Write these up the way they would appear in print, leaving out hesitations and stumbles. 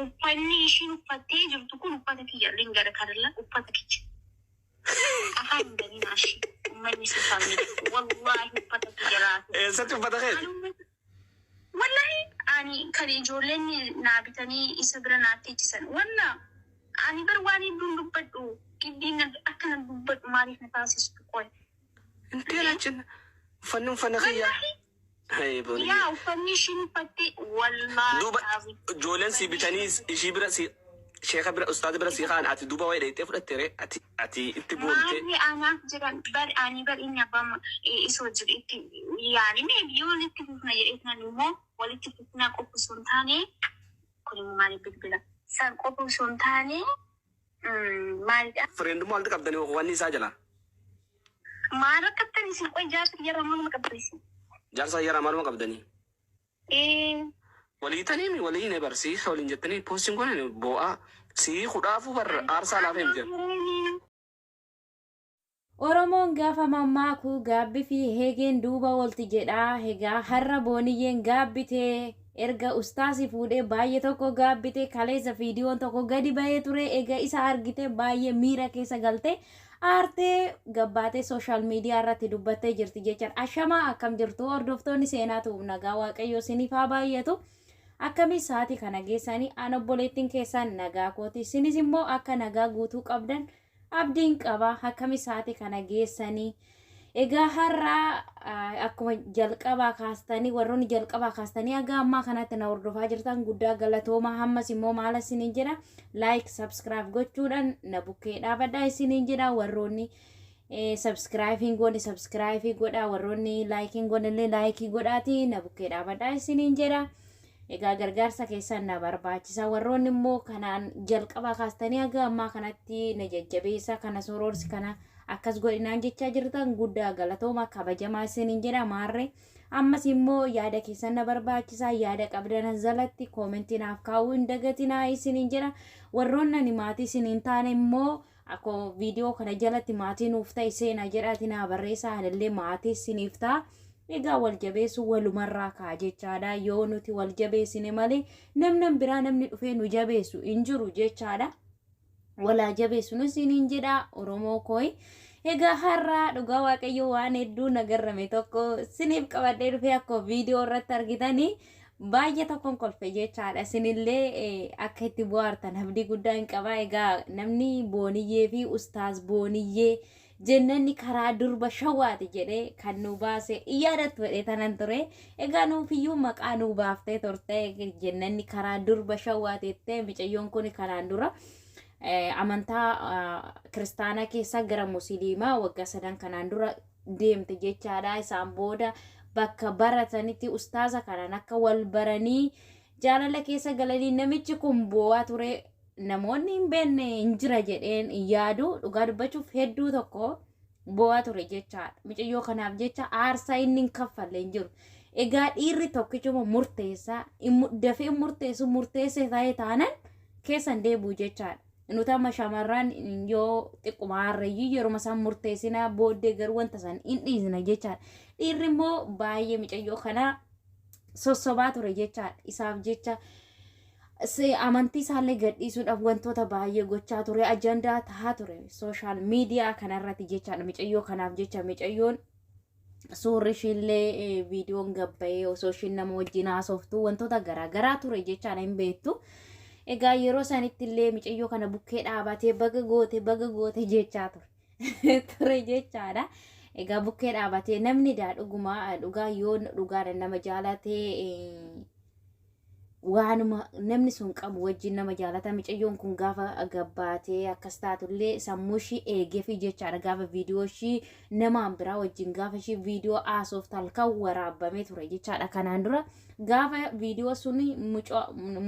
uffanni ishiin uffattee jirtu kun uffata kiyyaarreen gara karalla uffata kiyya. Afaan gadi naashi. Uummanni si faamii wallahi uffata kiyyaraa. Eessatti uffata kee? Wallahi ani kan ijoolleen naa bitanii isa bira naatti ijjisan. Walla ani bar waan hedduun dubbadhu. Giddiin akkana dubbadhu maaliif na taasistu qoy. Intee lachin uffanni kiyyaa. Yaa uffanni ishiin uffatte wallahi. Duuba ijoolleen si bitanii ishii bira si sheeka bira ustaad bira si kaan ati duuba wayii dheettee fudhattere ati itti boonte. Maali anaaf jiran bar inni abbaa isoo jiru itti yaani meebi yoo walitti fufna jedheetan immoo walitti fufna qofa osoo hin taane kun immoo maaliif bilbila san qofa osoo hin taane maalidha. Fireendumaa walitti qabdanii wanni isaa jala. Maal rakkatanii isin qoy jaarsa yeroo maaluma qabdanii. Jaarsa yeroo maaluma qabdanii. Walii tanii walii ne barsiisa waliin jettanii poostiin kun bo'aa si hudhaafu barra aarsaa laafee hin jiru. Oromoon gaafa mammaaku gaabbii fi heegeen duuba walti jedhaa. Egaa har'a booniyyeen gaabbitee erga ustaasi fuudhee baay'ee tokko gaabbitee kaleessa viidiyoon tokko gadi bahee ture. Egaa isa argite baay'ee miira keessa galte aartee gabbaatee sooshaal miidiyaa irratti dubbattee jirti jechaan. Ashamaa akkam jirtu hordoftoonni seenaatu nagaa waaqayyoo isiniif haa baay'atu. Akkami sa'aatii kana geessanii aan obboleettiin keessan nagaa kooti. Isinis immoo akka nagaa guutuu qabdan abdiin qaba. Akkami sa'aatii kana geessanii. Egaa har'a akkuma jalqabaa kaastanii warroonni jalqabaa kaastanii aga ammaa kanatti na hordofaa jirtan guddaa galatooma. Hammas immoo maal isiniin jedha like subscribe gochuudhaan na bukkee dhaabadhaa isiniin jedha. Warroonni subscribe godhaa warroonni like godhanillee like godhaati na bukkee dhaabadhaa isiniin jedha. Egaa gargaarsa keessan na barbaachisa. Warroonni immoo kanaan jalqabaa kaastanii aga ammaa kanatti na jajjabeessa kana soroorsi kana akkas godhinaan jechaa jirtan guddaa galatooma kabajamaa isiniin jedha. Maarree ammas immoo yaada keessan na barbaachisa. Yaada qabdan jalatti koomentii naaf kaa'uu hin dagatinaa isiniin jedha. Warroonni ani maatii isiniin taane immoo akkoo viidiyoo kana jalatti maatii nuuf ta'e seenaa jedhaati naa barreessaa. Anillee maatii isiniif ta'a. Egaa wal jabeessu walumarraa kaa jechaadha. Yoo nuti wal jabeessine malee namni biraa namni dhufee nu jabeessu hin jiru jechaadha. Walaa jabeessu nu isiniin jedha Oromoo kooyi. Egaa har'a dhugaa waaqayyo waan hedduu nagarrame tokko isiniif qabadhee dhufee akkoo viidiyoo irratti argitanii baay'ee tokkoon kolfe jechaadha. Isinillee akka itti bohaartan abdii guddaa hin qaba. Egaa namni booniyyee fi ustaas booniyyee jennanni karaa durba shawaati jedhee kan nu baase yaadatu jedhee tanan ture. Egaa nuufiyyuu maqaa nu baaftee turte jennanni karaa durba shawaati jettee mucayyoon kun kanaan dura amantaa kiristaanaa keessa gara musliimaa waggaa 3 kanaan dura deemte jechaadha. Isaan booda bakka baratanitti ustaaza kanaan akka wal baranii jaalala keessa galanii namichi kun bo'aa ture. Namoonni hin beekne hin jira jedheen yaadu dhugaa dubbachuuf hedduu tokko bo'aa ture jechaadha. Mucayyoo kanaaf jecha aarsaa inni hin kaffalle hin jiru. Egaa dhiirri tokkichuma murteessaa dafee murteessee ta'ee taanan keessan deebi'u jechaadha. Nuti amma shamarran yoo xiqquma harreeyyii yeroo isaan murteessinaa booddee garuu wanta san hin dhiisna jechaadha. Dhiirri immoo baay'ee mucayyoo kana sossobaa ture jechaadha. Isaaf jecha amantii isaallee gadhiisuudhaaf wantoota baay'ee gochaa ture. Ajandaa tahaa ture sooshaal miidiyaa kanarratti jechaadha. Mucayyoo kanaaf jecha mucayyoon suurri ishiillee viidiyoon gabbayee osoo ishiin nama wajjin haasoftu wantoota garaagaraa ture jechaadha hin beektu. Egaa yeroo sanitti illee mucayyoo kana bukkee dhaabatee baga goote jechaa ture jechaadha. Egaa bukkee dhaabatee namni dhugaa yoo dhugaadha nama jaalatee waanuma namni sun qabu wajjin nama jaalata. Mucayyoon kun gaafa gabbaatee akkas taatullee sammuu ishii eegeefi jechaadha. Gaafa viidiyoo ishii namaan biraa wajjin gaafa ishii viidiyoo haasoftu halkan waraabamee ture jechaadha. Kanaan dura gaafa viidiyoo suni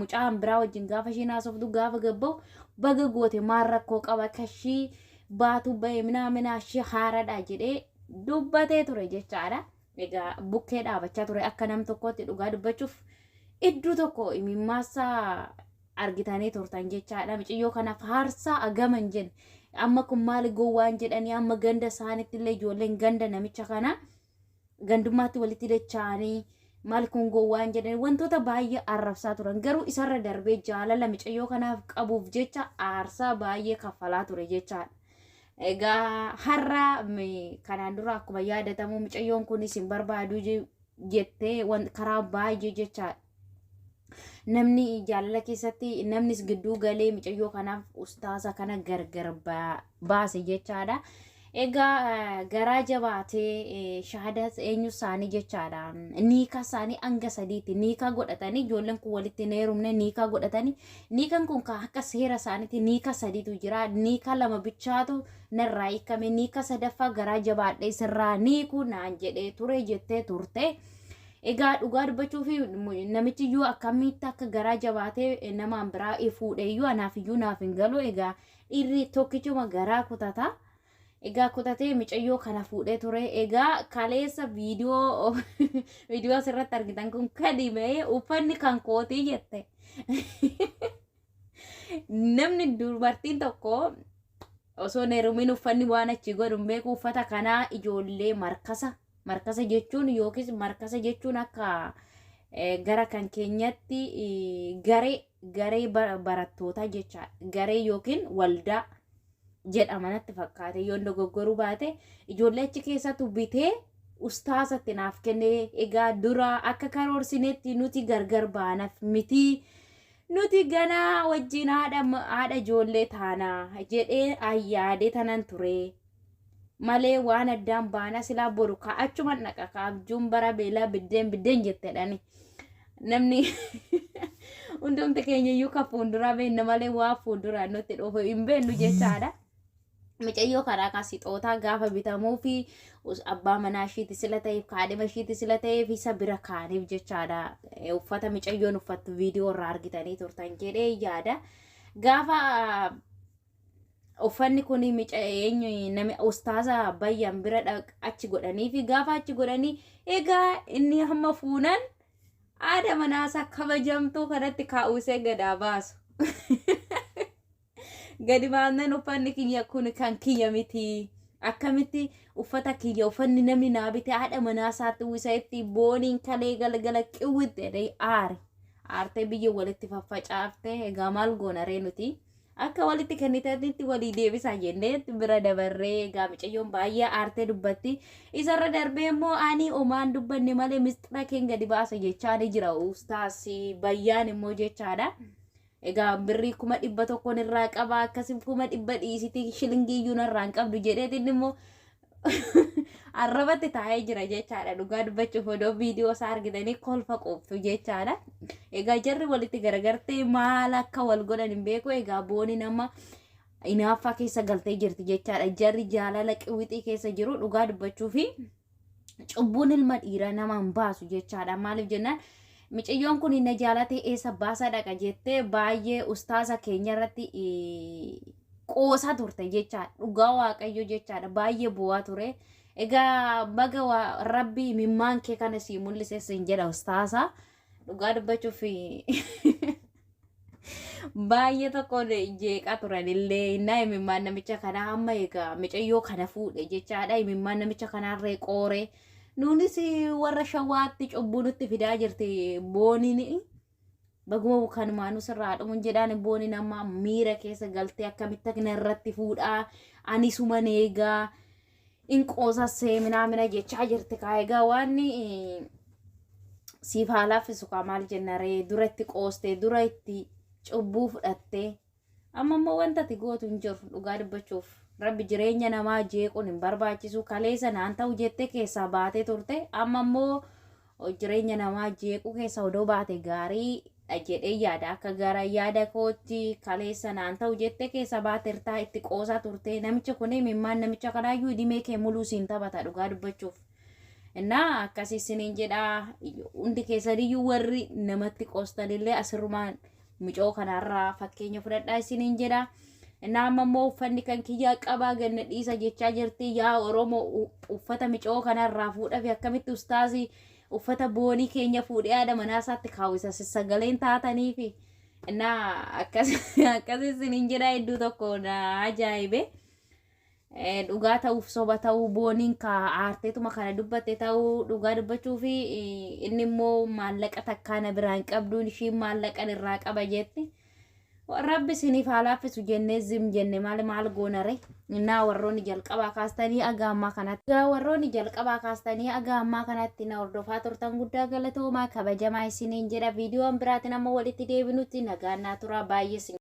mucaan biraa wajjin gaafa ishiin haasoftu gaafa gabbaa'u baga goote maal rakkoo qaba kashii baatu bahee minaa ishii haaradha jedhee dubbatee ture jechaadha. Egaa bukkee dhaabachaa ture akka nam tokkotti dhugaa dubbachuuf iddoo tokko imimmaasa argitanii turtan jechaadha. Mucayyoo kanaaf haarsaa agaman jenne amma kun maali gowwaan jedhanii amma ganda isaanitti illee ijoolleen ganda namicha kana gandummaatti walitti dacha'anii maal kun gowwaan jedhanii wantoota baay'ee arrabsaa turan garuu isarra darbee jaalala mucayyoo kanaaf qabuuf jecha aarsaa baay'ee kaffalaa ture jechaadha. Egaa har'a kanaan dura akkuma yaadatamu mucayyoon kunis hin barbaadu jettee karaa baay'ee jechaadha. Namni jaalala keessatti namnis gidduu galee mucayyoo kanaaf ustaasa kana gargar baase jechaadha. Egaa garaa jabaatee shahaadas eenyu isaanii jechaadha. Niikaa isaanii hanga sadiitti niikaa godhatanii ijoolleen kun walitti hin heerumne niikaa godhatanii niikaan kun akka seera isaaniitti niikaa sadiitu jira. Niikaa lama bichaatu narraa hiikame niikaa sadaffaa garaa jabaadhee sirraa niikuu naan jedhee ture jettee turte. Egaa dhugaa dubbachuu fi namichi iyyuu akkamitti akka garaa jabaatee namaan biraa fuudhee iyyuu anaaf iyyuu naaf hin galu. Egaa dhiirri tokkichuma garaa kutata. Egaa kutatee mucayyoo kana fuudhee ture. Egaa kaleessa viidiyoo asirratti argitan kun kadhimee uffanni kan kootii jette. Namni dubartiin tokko osoo hin heerumin uffanni waan achi godhu hin beeku. Uffata kanaa ijoollee markasa jechuun yookiis markasa jechuun akka gara kan keenyatti garee barattootaa jechaadha. Garee yookiin waldaa jedhamanatti fakkaate yoo dogoggoruu baate ijoollee achi keessattu bitee ustaasatti naaf kennee. Egaa dura akka karoorsinetti nuti gargar baanaaf miti nuti ganaa wajjin haadha ijoollee taana jedhee ayyaadee tanan ture malee waan addaan baana silaa boru ka'achuma naqa kaabjuun bara beelaa biddeen jetteedhani namni hundumti keenya iyyuu ka fuulduraa beenna malee waa fuulduraa nutti dhufu hin beennu jechaadha. Mucayyoo karaa kaasixootaa gaafa bitamuu fi abbaa manaa ishiitti sila ta'eef kaadhima ishiitti sila ta'eef isa bira kaaniif jechaadha. Uffata mucayyoon uffattu viidiyoo irraa argitanii turtan jedhee yaada. Gaafa uffanni kun nama ustaasa bayyaan bira achi godhanii fi gaafa achi godhanii egaa inni hamma fuunan haadha manaasaa kabajamtuu kanatti kaa'usee gadaa baasu. Gadi baannan uffanni kiyya kun kan kiyya miti. Akkamitti uffata kiyya uffanni namni naa bite haadha manaasaatti uwwiseetti booniin kalee galgala qawwitte aartee biyya walitti faffacaafte. Egaa maal goona ree nuti akka walitti kennitanitti walii deebisaa jennee bira dabarree. Egaa mucayyoon baay'ee aartee dubbatti. Isarra darbee immoo ani omaan dubbanne malee mistira keen gadi baasa jechaa jira ustaasi bayyaan immoo jechaadha. Egaa birrii 100 irraa qaba akkasii 100 dhiisiti shilingii iyyuu narraa hin qabdu jedheetiin immoo arrabatti taa'ee jira jechaadha. Dhugaa dubbachuuf odoo viidiyoo isaa argitanii kolfa qoftu jechaadha. Egaa jarri walitti garagartee maal akka wal godhan hin beeku. Egaa booni nama inaaffaa keessa galtee jirti jechaadha. Jarri jaalala qawwixii keessa jiru. Dhugaa dubbachuuf cubbuun ilma dhiiraa nama hin baasu jechaadha. Maaliif jennaan mucayyoon kun inni jaalatee eessa baasa dhaqa jettee baay'ee ustaasa keenya irratti qoosaa turte jechaadha. Dhugaa waaqayyo jechaadha. Baay'ee bu'aa ture. Egaa baga rabbi mimmaan kee kana sii mul'ise siin jedha ustaasa. Dhugaa dubbachuuf baay'ee tokko jeeqaa turan illee innaa mimmaan namicha kana hamma egaa mucayyoo kana fuudhe jechaadha. Mimmaan namicha kanarree qoore. Nunis warra shawaatti cubbuu nutti fidaa jirti booniin baguma kanumaan sirraa dhumun jedhaan booniin amma miira keessa galtee akkamitti akka irratti fuudhaa ani suma neegaa in qoosasee mina jechaa jirti. Egaa waan siif haalaaffisu maal jennaree dura itti qoostee dura itti cubbuu fudhattee amma immoo wanta ati gootu hin jiru. Dhugaa dubbachuuf rabbi jireenya namaa jeequun hin barbaachisu. Kaleessa naan ta'u jettee keessaa baatee turte amma immoo jireenya namaa jeequu keessa odoo baate gaarii jedhee yaada. Akka gara yaada kootti kaleessa naan ta'u jettee keessa baateertaa itti qoosaa turte. Namicha kun mimmaan namicha kanaayyuu dhimee kee muluu siin taphata. Dhugaa dubbachuuf innaa akkasii isiniin jedhaa hundi keessaniyyuu warri namatti qoostanillee asirrumaan mucoo kanarraa fakkeenya fudhadhaa isiniin jedhaa. Nama immoo uffanni kan kiyyaa qabaa ganna dhiisa jechaa jirti. Yaa Oromoo uffata mucoo kanarraa fuudhaaf akkamitti ustaasi uffata boonii keenya fuudhee haadha manaasaatti kaawwisa sagaleen taatanii fi akkasii isiniin jedhaa hedduu tokko na ajaa'ibe. dhugaa ta'uuf soba ta'uu booniin ka aarteetuma kana dubbatte ta'uu dhugaa dubbachuu fi inni immoo maallaqa takkaana biraan qabduun ishiin maallaqan irraa qaba jetti. Rabbi siniif haalaffisu jennee zim jenne maal goonare naa warroonni jalqabaa kaastanii aga ammaa kanatti warroonni jalqabaa kaastanii aga ammaa kanatti na hordofaa turtan guddaa galatoomaa kabajamaa isiniin jedha. Viidiyoon biraatiin amma walitti deebinutti nagaan naa tura baay'ee